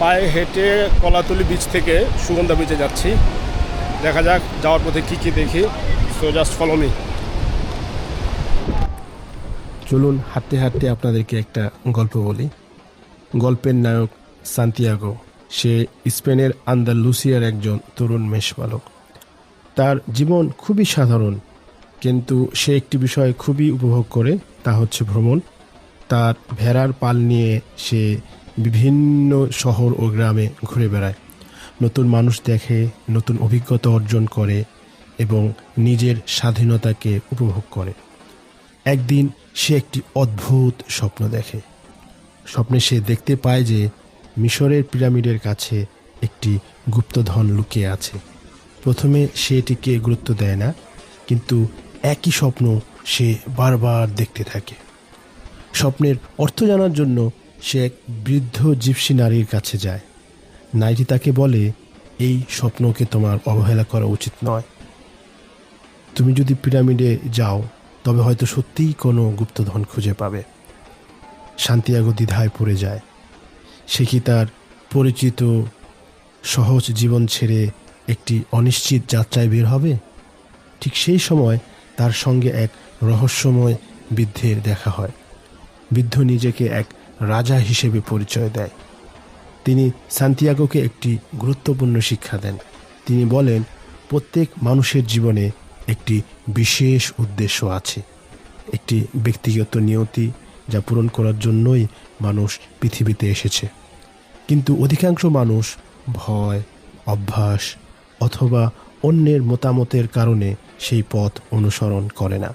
পায়ে হেঁটে কলাতলি বিচ থেকে সুগন্ধা বিচে যাচ্ছি। দেখা যাক যাওয়ার পথে কী কী দেখি। So just follow me. চলুন হাঁটতে হাঁটতে আপনাদেরকে একটা গল্প বলি। গল্পের নায়ক সান্তিয়াগো। সে স্পেনের আন্দালুসিয়ার একজন তরুণ মেষপালক। তার জীবন খুবই সাধারণ, কিন্তু সে একটি বিষয় খুবই উপভোগ করে, তা হচ্ছে ভ্রমণ। তার ভেড়ার পাল নিয়ে সে বিভিন্ন শহর ও গ্রামে ঘুরে বেড়ায়, নতুন মানুষ দেখে, নতুন অভিজ্ঞতা অর্জন করে এবং নিজের স্বাধীনতাকে উপভোগ করে। একদিন সে একটি অদ্ভুত স্বপ্ন দেখে। স্বপ্নে সে দেখতে পায় যে মিশরের পিরামিডের কাছে একটি গুপ্তধন লুকিয়ে আছে। প্রথমে সে এটিকে গুরুত্ব দেয় না, কিন্তু একই স্বপ্ন সে বারবার দেখতে থাকে। স্বপ্নের অর্থ জানার জন্য সে এক বৃদ্ধ জিপসি নারীর কাছে যায়। নারীটি তাকে বলে, এই স্বপ্নকে তোমার অবহেলা করা উচিত নয়। তুমি যদি পিরামিডে যাও তবে হয়তো সত্যিই কোনো গুপ্তধন খুঁজে পাবে। সান্তিয়াগো দ্বিধায় পড়ে যায়। সে কি তার পরিচিত সহজ জীবন ছেড়ে একটি অনিশ্চিত যাত্রায় বের হবে? ঠিক সেই সময় তার সঙ্গে এক রহস্যময় বৃদ্ধের দেখা হয়। বৃদ্ধ নিজেকে এক রাজা হিসেবে পরিচয় দেয়। তিনি সান্তিয়াগোকে একটি গুরুত্বপূর্ণ শিক্ষা দেন। তিনি বলেন, প্রত্যেক মানুষের জীবনে একটি বিশেষ উদ্দেশ্য আছে, একটি ব্যক্তিগত নিয়তি যা পূরণ করার জন্যই মানুষ পৃথিবীতে এসেছে। কিন্তু অধিকাংশ মানুষ ভয়, অভ্যাস অথবা অন্যের মতামতের কারণে সেই পথ অনুসরণ করে না।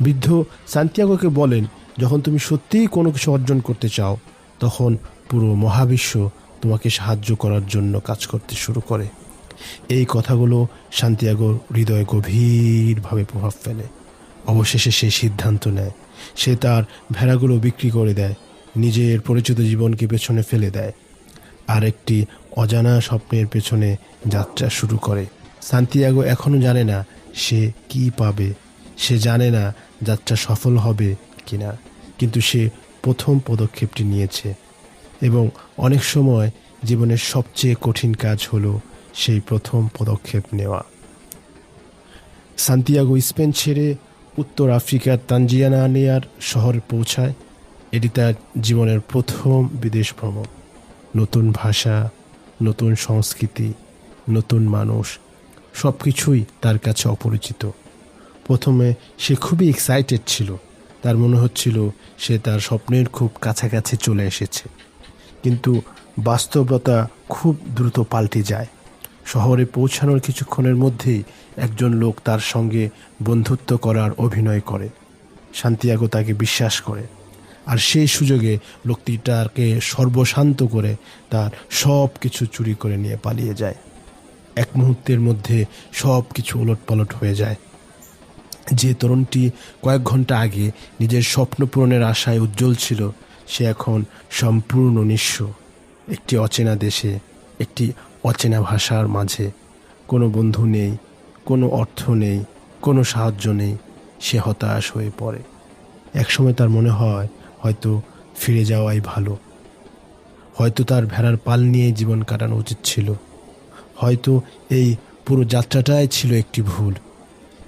বৃদ্ধ সান্তিয়াগোকে বলেন, যখন তুমি সত্যিই কোনো কিছু অর্জন করতে চাও, তখন পুরো মহাবিশ্ব তোমাকে সাহায্য করার জন্য কাজ করতে শুরু করে। এই কথাগুলো সান্তিয়াগোর হৃদয়ে গভীরভাবে প্রভাব ফেলে। অবশেষে সে সিদ্ধান্ত নেয়। সে তার ভেড়াগুলো বিক্রি করে দেয়, নিজের পরিচিত জীবনকে পেছনে ফেলে দেয়, আর একটি অজানা স্বপ্নের পেছনে যাত্রা শুরু করে। সান্তিয়াগো এখনও জানে না সে কি পাবে, সে জানে না যাত্রা সফল হবে কিনা, কিন্তু সে প্রথম পদক্ষেপটি নিয়েছে। এবং অনেক সময় জীবনের সবচেয়ে কঠিন কাজ হলো সেই প্রথম পদক্ষেপ নেওয়া। সান্তিয়াগো স্পেন ছেড়ে উত্তর আফ্রিকার তানজানিয়ার শহরে পৌঁছায়। এটি তার জীবনের প্রথম বিদেশ ভ্রমণ। নতুন ভাষা, নতুন সংস্কৃতি, নতুন মানুষ, সব কিছুই তার কাছে অপরিচিত। প্রথমে সে খুবই এক্সাইটেড ছিল। তার মনে হচ্ছিল সে তার স্বপ্নের খুব কাছাকাছি চলে এসেছে। কিন্তু বাস্তবতা খুব দ্রুত পাল্টে যায়। শহরে পৌঁছানোর কিছুক্ষণের মধ্যেই একজন লোক তার সঙ্গে বন্ধুত্ব করার অভিনয় করে। সান্তিয়াগো তাকে বিশ্বাস করে, আর সেই সুযোগে লোকটিটাকে সর্বশান্ত করে তার সব কিছু চুরি করে নিয়ে পালিয়ে যায়। এক মুহূর্তের মধ্যে সব কিছু ওলটপালট হয়ে যায়। যে তরুণটি কয়েক ঘন্টা আগে নিজের স্বপ্ন পূরণের আশায় উজ্জ্বল ছিল, সে এখন সম্পূর্ণ নিঃস্ব। একটি অচেনা দেশে, একটি অচেনা ভাষার মাঝে, কোনো বন্ধু নেই, কোনো অর্থ নেই, কোনো সাহায্য নেই। সে হতাশ হয়ে পড়ে। একসময় তার মনে হয় হয়তো ফিরে যাওয়াই ভালো। হয়তো তার ভেড়ার পাল নিয়ে জীবন কাটানো উচিত ছিল। হয়তো এই পুরো যাত্রাটাই ছিল একটি ভুল।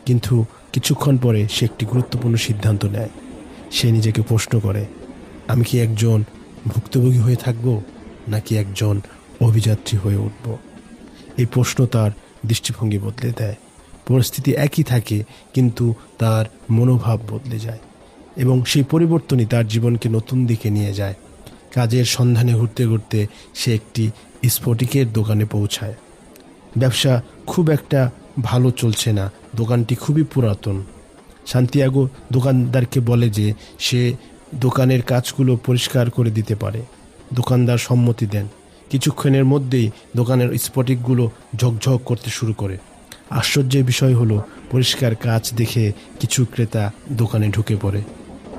কিন্তু কিছুক্ষণ পরে সে একটি গুরুত্বপূর্ণ সিদ্ধান্ত নেয়। সে নিজেকে প্রশ্ন করে, আমি কি একজন ভুক্তভোগী হয়ে থাকব, নাকি একজন অভিযাত্রী হয়ে উঠব? এই প্রশ্ন তার দৃষ্টিভঙ্গি বদলে দেয়। পরিস্থিতি একই থাকে, কিন্তু তার মনোভাব বদলে যায়, এবং সেই পরিবর্তনই তার জীবনকে নতুন দিকে নিয়ে যায়। কাজের সন্ধানে ঘুরতে ঘুরতে সে একটি স্ফটিকের দোকানে পৌঁছায়। ব্যবসা খুব একটা ভালো চলছে না, দোকানটি খুবই পুরাতন। সান্তিয়াগো দোকানদারকে বলে যে সে দোকানের কাজগুলো পরিষ্কার করে দিতে পারে। দোকানদার সম্মতি দেন। কিছুক্ষণের মধ্যেই দোকানের স্ফটিকগুলো ঝকঝক করতে শুরু করে। আশ্চর্যের বিষয় হলো, পরিষ্কার কাজ দেখে কিছু ক্রেতা দোকানে ঢুকে পড়ে।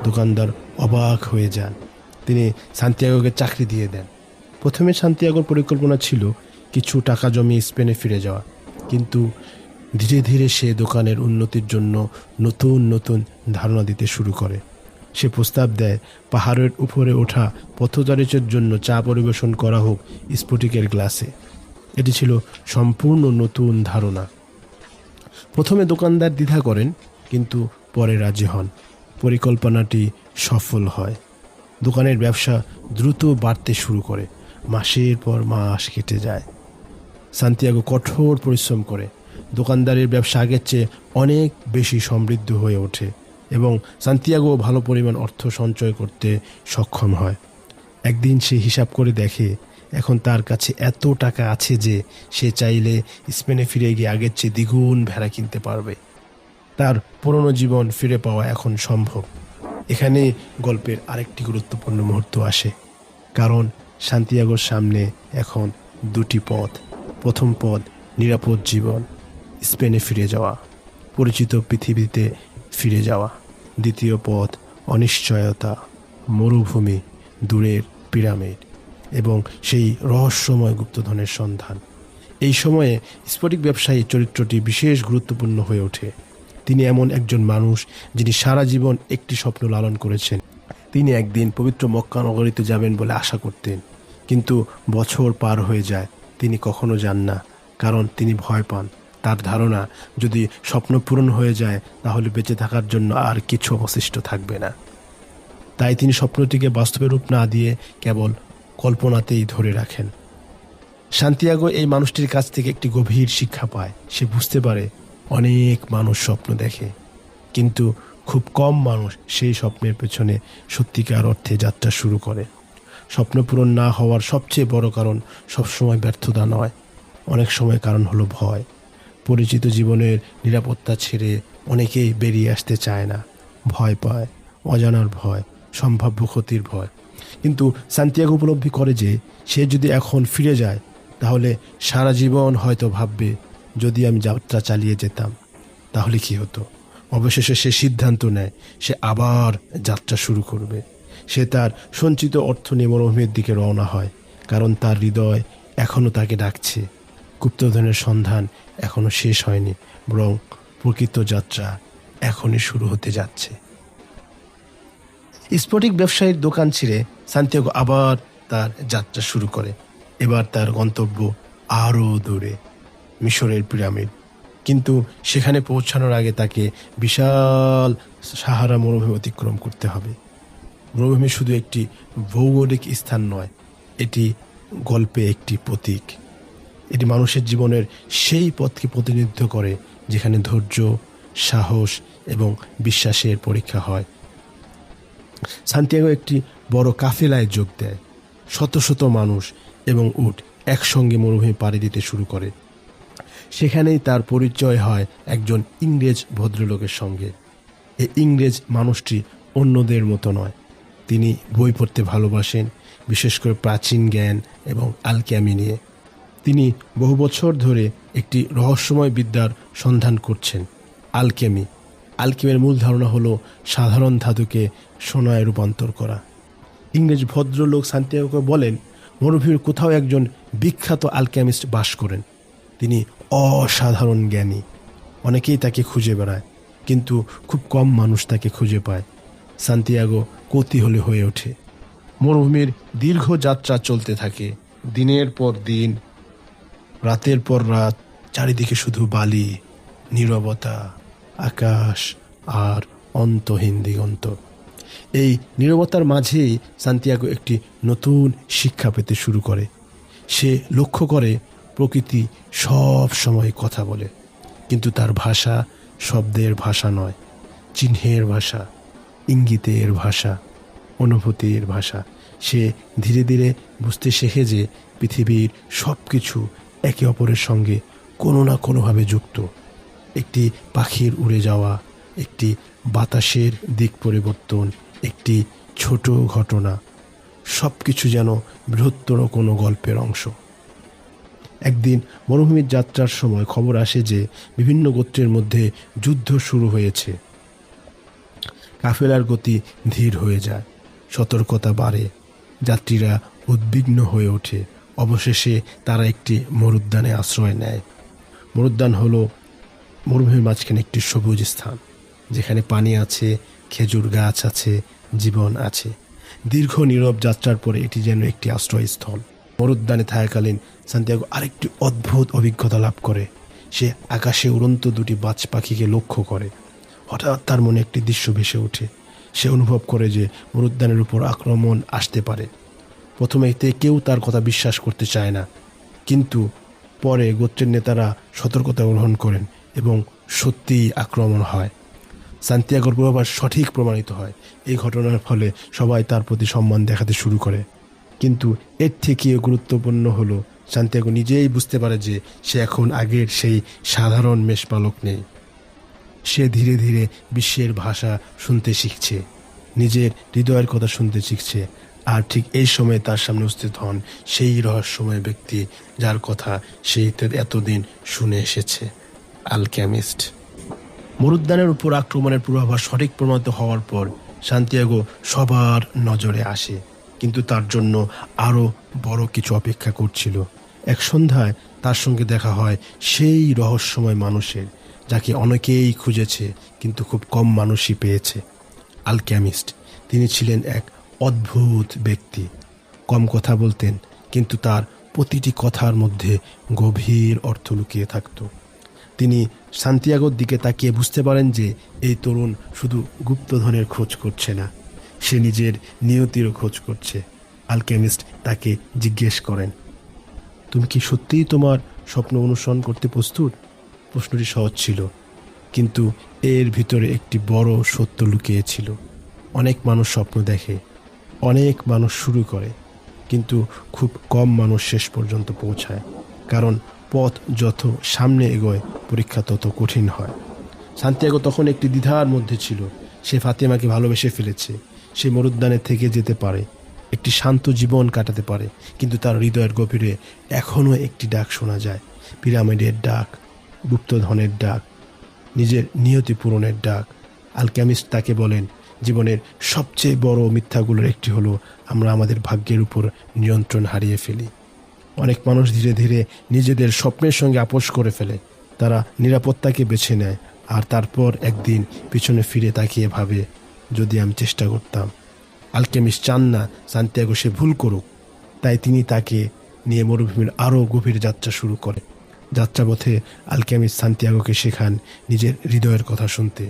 দোকানদার অবাক হয়ে যান। তিনি সান্তিয়াগোকে চাকরি দিয়ে দেন। প্রথমে সান্তিয়াগোর পরিকল্পনা ছিল কিছু টাকা জমিয়ে স্পেনে ফিরে যাওয়া, কিন্তু ধীরে ধীরে সে দোকানের উন্নতির জন্য নতুন নতুন ধারণা দিতে শুরু করে। সে প্রস্তাব দেয় পাহাড়ের উপরে ওঠা পথচারীদের জন্য চা পরিবেশন করা হোক স্ফটিকের গ্লাসে। এটি ছিল সম্পূর্ণ নতুন ধারণা। প্রথমে দোকানদার দ্বিধা করেন, কিন্তু পরে রাজি হন। পরিকল্পনাটি সফল হয়। দোকানের ব্যবসা দ্রুত বাড়তে শুরু করে। মাসের পর মাস কেটে যায়। সান্তিয়াগো কঠোর পরিশ্রম করে। দোকানদারের ব্যবসা আগের চেয়ে অনেক বেশি সমৃদ্ধ হয়ে ওঠে এবং সান্তিয়াগো ভালো পরিমাণ অর্থ সঞ্চয় করতে সক্ষম হয়। একদিন সে হিসাব করে দেখে এখন তার কাছে এত টাকা আছে যে সে চাইলে স্পেনে ফিরে গিয়ে আগের চেয়ে দ্বিগুণ ভেড়া কিনতে পারবে। তার পুরনো জীবন ফিরে পাওয়া এখন সম্ভব। এখানে গল্পের আরেকটি গুরুত্বপূর্ণ মুহূর্ত আসে, কারণ সান্তিয়াগোর সামনে এখন দুটি পথ। প্রথম পথ নিরাপদ জীবন, স্পেনে ফিরে যাওয়া, পরিচিত পৃথিবীতে ফিরে যাওয়া। দ্বিতীয় পথ অনিশ্চয়তা, মরুভূমি, দূরের পিরামিড এবং সেই রহস্যময় গুপ্তধনের সন্ধান। এই সময়ে স্ফটিক ব্যবসায়ী চরিত্রটি বিশেষ গুরুত্বপূর্ণ হয়ে ওঠে। তিনি এমন একজন মানুষ যিনি সারা জীবন একটি স্বপ্ন লালন করেছেন। তিনি একদিন পবিত্র মক্কা নগরীতে যাবেন বলে আশা করতেন, কিন্তু বছর পার হয়ে যায়, তিনি কখনো যান না, কারণ তিনি ভয় পান। তার ধারণা যদি স্বপ্ন পূরণ হয়ে যায় তাহলে বেঁচে থাকার জন্য আর কিছু অবশিষ্ট থাকবে না। তাই তিনি স্বপ্নটিকে বাস্তবে রূপ না দিয়ে কেবল কল্পনাতেই ধরে রাখেন। সান্তিয়াগো এই মানুষটির কাছ থেকে একটি গভীর শিক্ষা পায়। সে বুঝতে পারে অনেক মানুষ স্বপ্ন দেখে, কিন্তু খুব কম মানুষ সেই স্বপ্নের পেছনে সত্যিকার অর্থে যাত্রা শুরু করে। স্বপ্ন পূরণ না হওয়ার সবচেয়ে বড় কারণ সবসময় ব্যর্থতা নয়, অনেক সময় কারণ হলো ভয়। পরিচিত জীবনের নিরাপত্তা ছেড়ে অনেকেই বেরিয়ে আসতে চায় না, ভয় পায়, অজানার ভয়, সম্ভাব্য ক্ষতির ভয়। কিন্তু সান্তিয়াগো উপলব্ধি করে যে সে যদি এখন ফিরে যায় তাহলে সারা জীবন হয়তো ভাববে, যদি আমি যাত্রা চালিয়ে যেতাম তাহলে কি হতো। অবশেষে সে সিদ্ধান্ত নেয় সে আবার যাত্রা শুরু করবে। সে তার সঞ্চিত অর্থ নিয়ে মরুভূমির দিকে রওনা হয়, কারণ তার হৃদয় এখনও তাকে ডাকছে। গুপ্তধনের সন্ধান এখনও শেষ হয়নি, বরং প্রকৃত যাত্রা এখনই শুরু হতে যাচ্ছে। স্ফটিক ব্যবসায়ীর দোকান ছেড়ে সান্তিয়াগো আবার তার যাত্রা শুরু করে। এবার তার গন্তব্য আরও দূরে, মিশরের পিরামিড। কিন্তু সেখানে পৌঁছানোর আগে তাকে বিশাল সাহারা মরুভূমি অতিক্রম করতে হবে। মরুভূমি শুধু একটি ভৌগোলিক স্থান নয়, এটি গল্পে একটি প্রতীক। এটি মানুষের জীবনের সেই পথকে প্রতিনিধিত্ব করে যেখানে ধৈর্য, সাহস এবং বিশ্বাসের পরীক্ষা হয়। সান্তিয়াগো একটি বড় কাফেলায় যোগ দেয়। শত শত মানুষ এবং উট একসঙ্গে মরুভূমি পাড়ি দিতে শুরু করে। সেখানেই তার পরিচয় হয় একজন ইংরেজ ভদ্রলোকের সঙ্গে। এই ইংরেজ মানুষটি অন্যদের মতো নয়। তিনি বই পড়তে ভালোবাসেন, বিশেষ করে প্রাচীন জ্ঞান এবং আলকেমি নিয়ে। তিনি বহু বছর ধরে একটি রহস্যময় বিদ্যার সন্ধান করছেন, আলকেমি। আলকেমির মূল ধারণা হলো সাধারণ ধাতুকে সোনায় রূপান্তর করা। ইংরেজ ভদ্রলোক সান্তিয়াগোকে বলেন মরুভূমির কোথাও একজন বিখ্যাত আলকেমিস্ট বাস করেন। তিনি অসাধারণ জ্ঞানী। অনেকেই তাকে খুঁজে বেড়ায়, কিন্তু খুব কম মানুষ তাকে খুঁজে পায়। সান্তিয়াগো কৌতূহলী হয়ে ওঠে। মরুভূমির দীর্ঘ যাত্রা চলতে থাকে, দিনের পর দিন, রাতের পর রাত। চারিদিকে শুধু বালি, নীরবতা, আকাশ আর অন্তহীন দিগন্ত। এই নীরবতার মাঝেই সান্তিয়াগো একটি নতুন শিক্ষা পেতে শুরু করে। সে লক্ষ্য করে প্রকৃতি সব সময় কথা বলে, কিন্তু তার ভাষা শব্দের ভাষা নয়, চিহ্নের ভাষা, ইঙ্গিতের ভাষা, অনুভূতির ভাষা। সে ধীরে ধীরে বুঝতে শেখে যে পৃথিবীর সব কিছু একে অপরের সঙ্গে কোনো না কোনোভাবে যুক্ত। একটি পাখির উড়ে যাওয়া, একটি বাতাসের দিক পরিবর্তন, একটি ছোট ঘটনা, সব কিছু যেন বৃহত্তর কোনো গল্পের অংশ। একদিন মরুভূমির যাত্রার সময় খবর আসে যে বিভিন্ন গোত্রের মধ্যে যুদ্ধ শুরু হয়েছে। কাফেলার গতি ধীর হয়ে যায়, সতর্কতা বাড়ে, যাত্রীরা উদ্বিগ্ন হয়ে ওঠে। অবশেষে তারা একটি মরুদ্যানে আশ্রয় নেয়। মরুদ্যান হলো মরুভূমির মাঝখানে একটি সবুজ স্থান, যেখানে পানি আছে, খেজুর গাছ আছে, জীবন আছে। দীর্ঘ নীরব যাত্রার পরে এটি যেন একটি আশ্রয়স্থল। মরুদ্যানে থাকাকালীন সান্তিয়াগো আরেকটি অদ্ভুত অভিজ্ঞতা লাভ করে। সে আকাশে উড়ন্ত দুটি বাজ পাখিকে লক্ষ্য করে। হঠাৎ তার মনে একটি দৃশ্য ভেসে ওঠে। সে অনুভব করে যে মরুদ্যানের উপর আক্রমণ আসতে পারে। প্রথমে এতে কেউ তার কথা বিশ্বাস করতে চায় না, কিন্তু পরে গোত্রের নেতারা সতর্কতা গ্রহণ করেন এবং সত্যিই আক্রমণ হয়। সান্তিয়াগোর পূর্বাভাস সঠিক প্রমাণিত হয়। এই ঘটনার ফলে সবাই তার প্রতি সম্মান দেখাতে শুরু করে। কিন্তু এর থেকেও গুরুত্বপূর্ণ হলো সান্তিয়াগো নিজেই বুঝতে পারে যে সে এখন আগের সেই সাধারণ মেষপালক নেই। সে ধীরে ধীরে বিশ্বের ভাষা শুনতে শিখছে, নিজের হৃদয়ের কথা শুনতে শিখছে। আর ঠিক এই সময় তার সামনে উপস্থিত হন সেই রহস্যময় ব্যক্তি যার কথা সে এতদিন শুনে এসেছে, আলকেমিস্ট। মরুদ্যানের উপর আক্রমণের পূর্বাভাস সঠিক প্রমাণিত হওয়ার পর সান্তিয়াগো সবার নজরে আসে, কিন্তু তার জন্য আরও বড় কিছু অপেক্ষা করছিল। এক সন্ধ্যায় তার সঙ্গে দেখা হয় সেই রহস্যময় মানুষের, যাকে অনেকেই খুঁজেছে কিন্তু খুব কম মানুষই পেয়েছে, আলকেমিস্ট। তিনি ছিলেন এক অদ্ভুত ব্যক্তি। কম কথা বলতেন, কিন্তু তার প্রতিটি কথার মধ্যে গভীর অর্থ লুকিয়ে থাকত। তিনি সান্তিয়াগোর দিকে তাকিয়ে বুঝতে পারেন যে এই তরুণ শুধু গুপ্তধনের খোঁজ করছে না, সে নিজের নিয়তিরও খোঁজ করছে। আলকেমিস্ট তাকে জিজ্ঞেস করেন, তুমি কি সত্যিই তোমার স্বপ্ন অনুসরণ করতে প্রস্তুত? প্রশ্নটি সহজ ছিল, কিন্তু এর ভিতরে একটি বড় সত্য লুকিয়ে ছিল। অনেক মানুষ স্বপ্ন দেখে, অনেক মানুষ শুরু করে, কিন্তু খুব কম মানুষ শেষ পর্যন্ত পৌঁছায়। কারণ পথ যত সামনে এগোয় পরীক্ষা তত কঠিন হয়। সান্তিয়াগো তখন একটি দ্বিধার মধ্যে ছিল। সে ফাতেমাকে ভালোবেসে ফেলেছে, সে মরুদ্যানে থেকে যেতে পারে, একটি শান্ত জীবন কাটাতে পারে, কিন্তু তার হৃদয়ের গভীরে এখনও একটি ডাক শোনা যায়, পিরামিডের ডাক, গুপ্তধনের ডাক, নিজের নিয়তি পূরণের ডাক। আলকেমিস্ট তাকে বলেন, জীবনের সবচেয়ে বড় মিথ্যাগুলোর একটি হলো আমরা আমাদের ভাগ্যের উপর নিয়ন্ত্রণ হারিয়ে ফেলি। অনেক মানুষ ধীরে ধীরে নিজেদের স্বপ্নের সঙ্গে আপোষ করে ফেলে। তারা নিরাপত্তাকে বেছে নেয়, আর তারপর একদিন পিছনে ফিরে তাকিয়ে ভাবে, যদি আমি চেষ্টা করতাম। আলকেমিস্ট চান না সান্তিয়াগো সে ভুল করুক, তাই তিনি তাকে নিয়ে মরুভূমির আরও গভীর যাত্রা শুরু করে। যাত্রাপথে আলকেমিস্ট সান্তিয়াগোকে শেখান নিজের হৃদয়ের কথা শুনতে।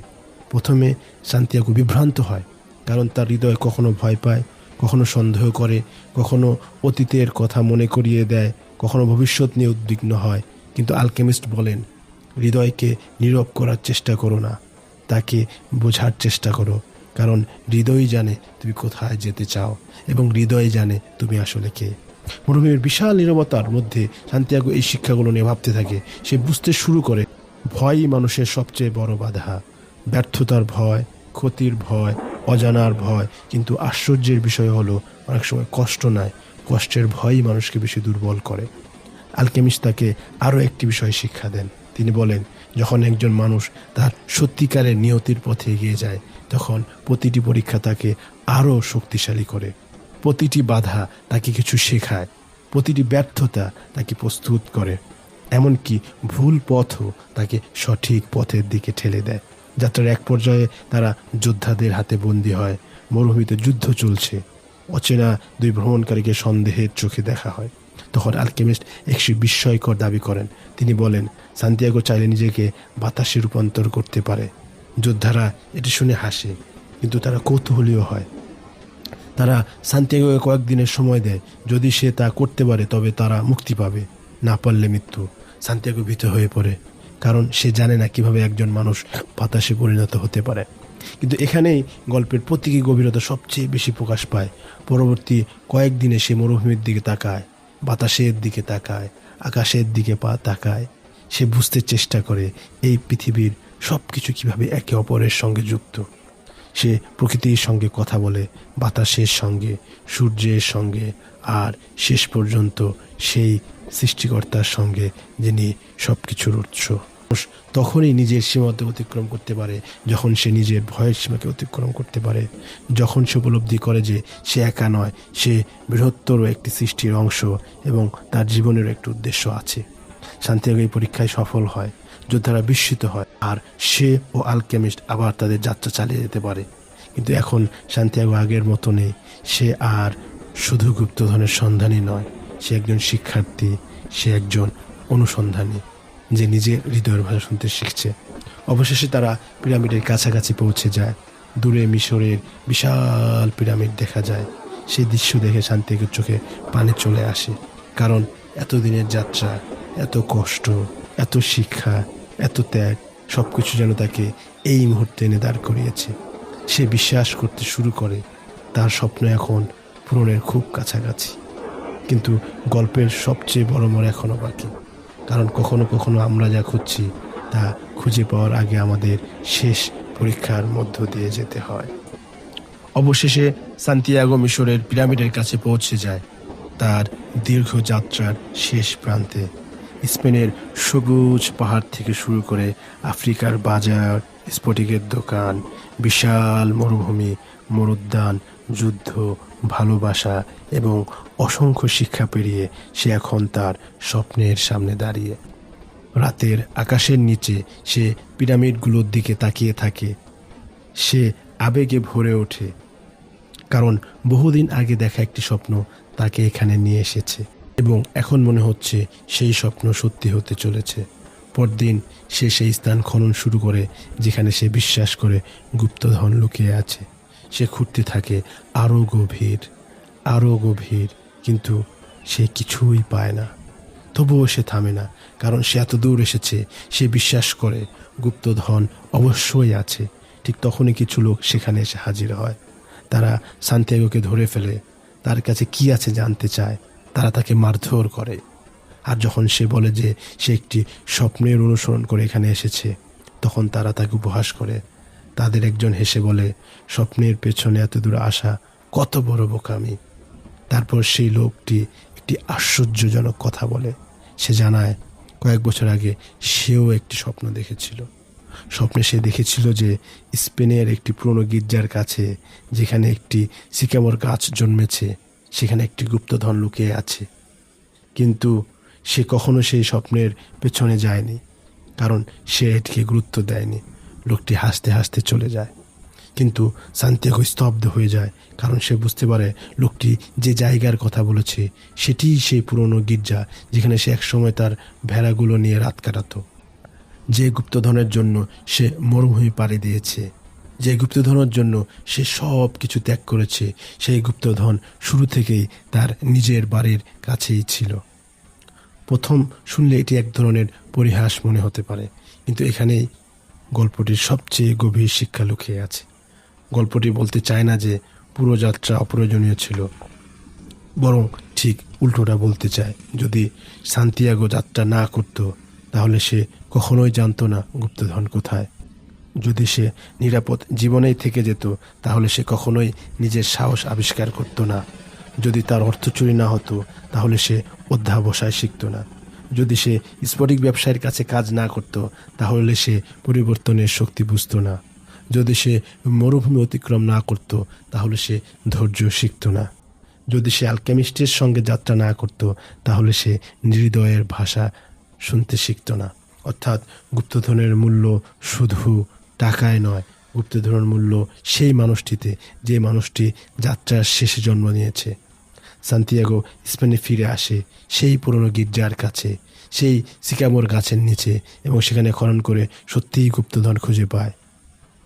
প্রথমে সান্তিয়াগো বিভ্রান্ত হয়, কারণ তার হৃদয় কখনো ভয় পায়, কখনো সন্দেহ করে, কখনো অতীতের কথা মনে করিয়ে দেয়, কখনো ভবিষ্যৎ নিয়ে উদ্বিগ্ন হয়। কিন্তু আলকেমিস্ট বলেন, হৃদয়কে নীরব করার চেষ্টা করো না, তাকে বোঝার চেষ্টা করো, কারণ হৃদয় জানে তুমি কোথায় যেতে চাও এবং হৃদয় জানে তুমি আসলে কে। মরুভূমির বিশাল নীরবতার মধ্যে সান্তিয়াগো এই শিক্ষাগুলো নিয়ে ভাবতে থাকে। সে বুঝতে শুরু করে ভয়ই মানুষের সবচেয়ে বড় বাধা। ব্যর্থতার ভয়, ক্ষতির ভয়, অজানার ভয়। কিন্তু আশ্চর্যের বিষয় হলো অনেক সময় কষ্ট নয়, কষ্টের ভয়ই মানুষকে বেশি দুর্বল করে। আলকেমিস্ট তাকে আরও একটি বিষয় শিক্ষা দেন। তিনি বলেন, যখন একজন মানুষ তার সত্যিকারের নিয়তির পথে এগিয়ে যায়, তখন প্রতিটি পরীক্ষা তাকে আরও শক্তিশালী করে। প্রতিটি বাধা তাকে কিছু শেখায়, প্রতিটি ব্যর্থতা তাকে প্রস্তুত করে, এমনকি ভুল পথও তাকে সঠিক পথের দিকে ঠেলে দেয়। যাত্রার এক পর্যায়ে তারা যোদ্ধাদের হাতে বন্দী হয়। মরুভূমিতে যুদ্ধ চলছে, অচেনা দুই ভ্রমণকারীকে সন্দেহের চোখে দেখা হয়। তখন আলকেমিস্ট একটি বিস্ময়কর দাবি করেন। তিনি বলেন, সান্তিয়াগো চাইলে নিজেকে বাতাসে রূপান্তর করতে পারে। যোদ্ধারা এটি শুনে হাসে, কিন্তু তারা কৌতূহলীও হয়। তারা সান্তিয়াগোকে কয়েকদিনের সময় দেয়। যদি সে তা করতে পারে তবে তারা মুক্তি পাবে, না পারলে মৃত্যু। সান্তিয়াগো ভীত হয়ে পড়ে, কারণ সে জানে না কিভাবে একজন মানুষ বাতাসে পরিণত হতে পারে। কিন্তু এখানেই গল্পের প্রতীকী গভীরতা সবচেয়ে বেশি প্রকাশ পায়। পরবর্তী কয়েকদিনে সে মরুভূমির দিকে তাকায়, বাতাসের দিকে তাকায়, আকাশের দিকে তাকায়। সে বুঝতে চেষ্টা করে এই পৃথিবীর সব কিছু কীভাবে একে অপরের সঙ্গে যুক্ত। সে প্রকৃতির সঙ্গে কথা বলে, বাতাসের সঙ্গে, সূর্যের সঙ্গে, আর শেষ পর্যন্ত সেই সৃষ্টিকর্তার সঙ্গে, যিনি সব কিছুর উৎস। তখনই নিজের সীমাতে অতিক্রম করতে পারে, যখন সে নিজের ভয়ের সীমাকে অতিক্রম করতে পারে, যখন সে উপলব্ধি করে যে সে একা নয়, সে বৃহত্তর একটি সৃষ্টির অংশ এবং তার জীবনের একটি উদ্দেশ্য আছে। সান্তিয়াগো এই পরীক্ষায় সফল হয়, যোদ্ধারা বিস্মিত হয়, আর সে ও আলকেমিস্ট আবার তাদের যাত্রা চালিয়ে যেতে পারে। কিন্তু এখন সান্তিয়াগো আগের মতো নেই। সে আর শুধু গুপ্তধনের সন্ধানী নয়, সে একজন শিক্ষার্থী, সে একজন অনুসন্ধানী যে নিজের হৃদয়ের ভাষা শুনতে শিখছে। অবশেষে তারা পিরামিডের কাছাকাছি পৌঁছে যায়। দূরে মিশরের বিশাল পিরামিড দেখা যায়। সেই দৃশ্য দেখে সান্তিয়াগোর চোখে পানি চলে আসে, কারণ এতদিনের যাত্রা, এত কষ্ট, এত শিক্ষা, এত ত্যাগ, সব কিছু যেন তাকে এই মুহূর্তে এনে দাঁড় করিয়েছে। সে বিশ্বাস করতে শুরু করে তার স্বপ্ন এখন পূরণের খুব কাছাকাছি। কিন্তু গল্পের সবচেয়ে বড় মোড় এখনও বাকি, কারণ কখনো কখনো আমরা যা খুঁজছি তা খুঁজে পাওয়ার আগে আমাদের শেষ পরীক্ষার মধ্য দিয়ে যেতে হয়। অবশেষে সান্তিয়াগো মিশরের পিরামিডের কাছে পৌঁছে যায়, তার দীর্ঘ যাত্রার শেষ প্রান্তে। স্পেনের সবুজ পাহাড় থেকে শুরু করে আফ্রিকার বাজার, স্ফটিকের দোকান, বিশাল মরুভূমি, মরুদ্যান, যুদ্ধ, ভালোবাসা এবং অসংখ্য শিক্ষা পেরিয়ে সে এখন তার স্বপ্নের সামনে দাঁড়িয়ে। রাতের আকাশের নিচে সে পিরামিডগুলোর দিকে তাকিয়ে থাকে। সে আবেগে ভরে ওঠে, কারণ বহুদিন আগে দেখা একটি স্বপ্ন তাকে এখানে নিয়ে এসেছে এবং এখন মনে হচ্ছে সেই স্বপ্ন সত্যি হতে চলেছে। পরদিন সে সেই স্থান খনন শুরু করে যেখানে সে বিশ্বাস করে গুপ্তধন লুকিয়ে আছে। সে খুঁড়তে থাকে আরও গভীর, আরও গভীর, কিন্তু সে কিছুই পায় না। তবুও সে থামে না, কারণ সে এত দূর এসেছে। সে বিশ্বাস করে গুপ্তধন অবশ্যই আছে। ঠিক তখনই কিছু লোক সেখানে এসে হাজির হয়। তারা সান্তিয়াগোকে ধরে ফেলে, তার কাছে কি আছে জানতে চায়। তারা তাকে মারধর করে। আর যখন সে বলে যে সে একটি স্বপ্নের অনুসরণ করে এখানে এসেছে, তখন তারা তাকে উপহাস করে। তাদের একজন হেসে বলে, স্বপ্নের পেছনে এত দূর আসা কত বড় বোকামি। তারপর সেই লোকটি একটি আশ্চর্যজনক কথা বলে। সে জানায় কয়েক বছর আগে সেও একটি স্বপ্ন দেখেছিল। স্বপ্নে সে দেখেছিল যে স্পেনের একটি পুরনো গির্জার কাছে, যেখানে একটি সিকামোর গাছ জন্মেছে, সেখানে একটি গুপ্তধন লুকিয়ে আছে। কিন্তু সে কখনো সেই স্বপ্নের পেছনে যায়নি, কারণ সে এটিকে গুরুত্ব দেয়নি। লোকটি হাসতে হাসতে চলে যায়। কিন্তু সান্তিয়াগো স্তব্ধ হয়ে যায়, কারণ সে বুঝতে পারে লোকটি যে জায়গার কথা বলেছে সেটিই সেই পুরনো গির্জা যেখানে সে একসময় তার ভেড়াগুলো নিয়ে রাত কাটাতো। যে গুপ্তধনের জন্য সে মরুভূমি পাড়ি দিয়েছে, যে গুপ্তধনের জন্য সে সব কিছু ত্যাগ করেছে, সেই গুপ্তধন শুরু থেকেই তার নিজের বাড়ির কাছেই ছিল। প্রথম শুনলে এটি এক ধরনের পরিহাস মনে হতে পারে, কিন্তু এখানেই গল্পটির সবচেয়ে গভীর শিক্ষা লুকিয়ে আছে। গল্পটি বলতে চায় না যে পুরো যাত্রা অপ্রয়োজনীয় ছিল, বরং ঠিক উল্টোটা বলতে চায়। যদি সান্তিয়াগো যাত্রা না করত, তাহলে সে কখনোই জানতো না গুপ্তধন কোথায়। যদি সে নিরাপদ জীবনেই থেকে যেত, তাহলে সে কখনোই নিজের সাহস আবিষ্কার করতো না। যদি তার অর্থ চুরি না হতো, তাহলে সে অধ্যাবসায় শিখত না। যদি সে স্ফটিক ব্যবসায়ীর কাছে কাজ না করত, তাহলে সে পরিবর্তনের শক্তি বুঝত না। যদি সে মরুভূমি অতিক্রম না করত, তাহলে সে ধৈর্য শিখত না। যদি সে অ্যালকেমিস্টের সঙ্গে যাত্রা না করত, তাহলে সে হৃদয়ের ভাষা শুনতে শিখত না। অর্থাৎ গুপ্তধনের মূল্য শুধু টাকায় নয়, গুপ্তধনের মূল্য সেই মানুষটিতে, যে মানুষটি যাত্রার শেষে জন্ম নিয়েছে। সান্তিয়াগো স্পেনে ফিরে আসে সেই পুরনো গির্জার কাছে, সেই সিকামোর গাছের নিচে, এবং সেখানে খনন করে সত্যিই গুপ্তধন খুঁজে পায়।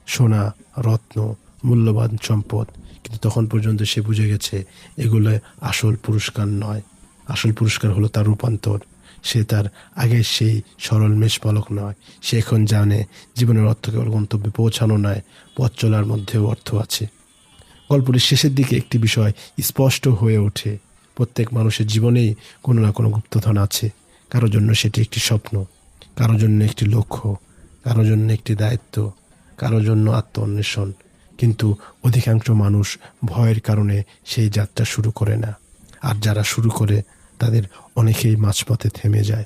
সোনা, রত্ন, মূল্যবান সম্পদ। কিন্তু তখন পর্যন্ত সে বুঝে গেছে এগুলো আসল পুরস্কার নয়। আসল পুরস্কার হলো তার রূপান্তর। সে তার আগের সেই সরল মেষপালক নয়। সে এখন জানে জীবনের অর্থ কেবল গন্তব্যে পৌঁছানো নয়, পথ চলার মধ্যেও অর্থ আছে। গল্পটির শেষের দিকে একটি বিষয় স্পষ্ট হয়ে ওঠে। প্রত্যেক মানুষের জীবনেই কোনো না কোনো গুপ্তধন আছে। কারো জন্য সেটি একটি স্বপ্ন, কারো জন্য একটি লক্ষ্য, কারো জন্য একটি দায়িত্ব, কারো জন্য আত্ম অন্বেষণ। কিন্তু অধিকাংশ মানুষ ভয়ের কারণে সেই যাত্রা শুরু করে না। আর যারা শুরু করে তাদের অনেকেই মাঝপথে থেমে যায়।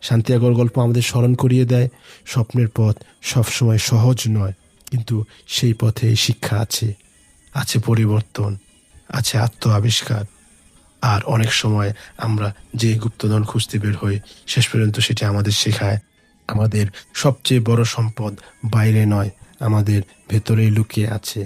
সান্তিয়াগোর গল্প আমাদের স্মরণ করিয়ে দেয়, স্বপ্নের পথ সবসময় সহজ নয়, কিন্তু সেই পথে শিক্ষা আছে, আছে পরিবর্তন, আছে আত্ম আবিষ্কার। আর অনেক সময় আমরা যে গুপ্তধন খুঁজতে বের হই, শেষ পর্যন্ত সেটি আমাদের শেখায় আমাদের সবচেয়ে বড় সম্পদ বাইরে নয়, আমাদের ভেতরেই লুকিয়ে আছে।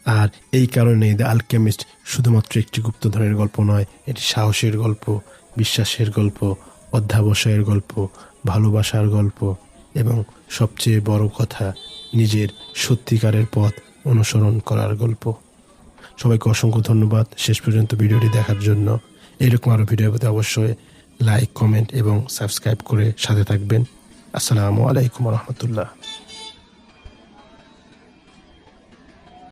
আর এই কারণেই দ্য আলকেমিস্ট শুধুমাত্র একটি গুপ্তধনের গল্প নয়, এটি সাহসের গল্প, বিশ্বাসের গল্প, অধ্যাবসায়ের গল্প, ভালোবাসার গল্প এবং সবচেয়ে বড় কথা, নিজের সত্যিকারের পথ অনুসরণ করার গল্প। সবাইকে অসংখ্য ধন্যবাদ শেষ পর্যন্ত ভিডিওটি দেখার জন্য। এরকম আরও ভিডিও পেতে অবশ্যই লাইক, কমেন্ট এবং সাবস্ক্রাইব করে সাথে থাকবেন। আসসালামু আলাইকুম রহমতুল্লাহ।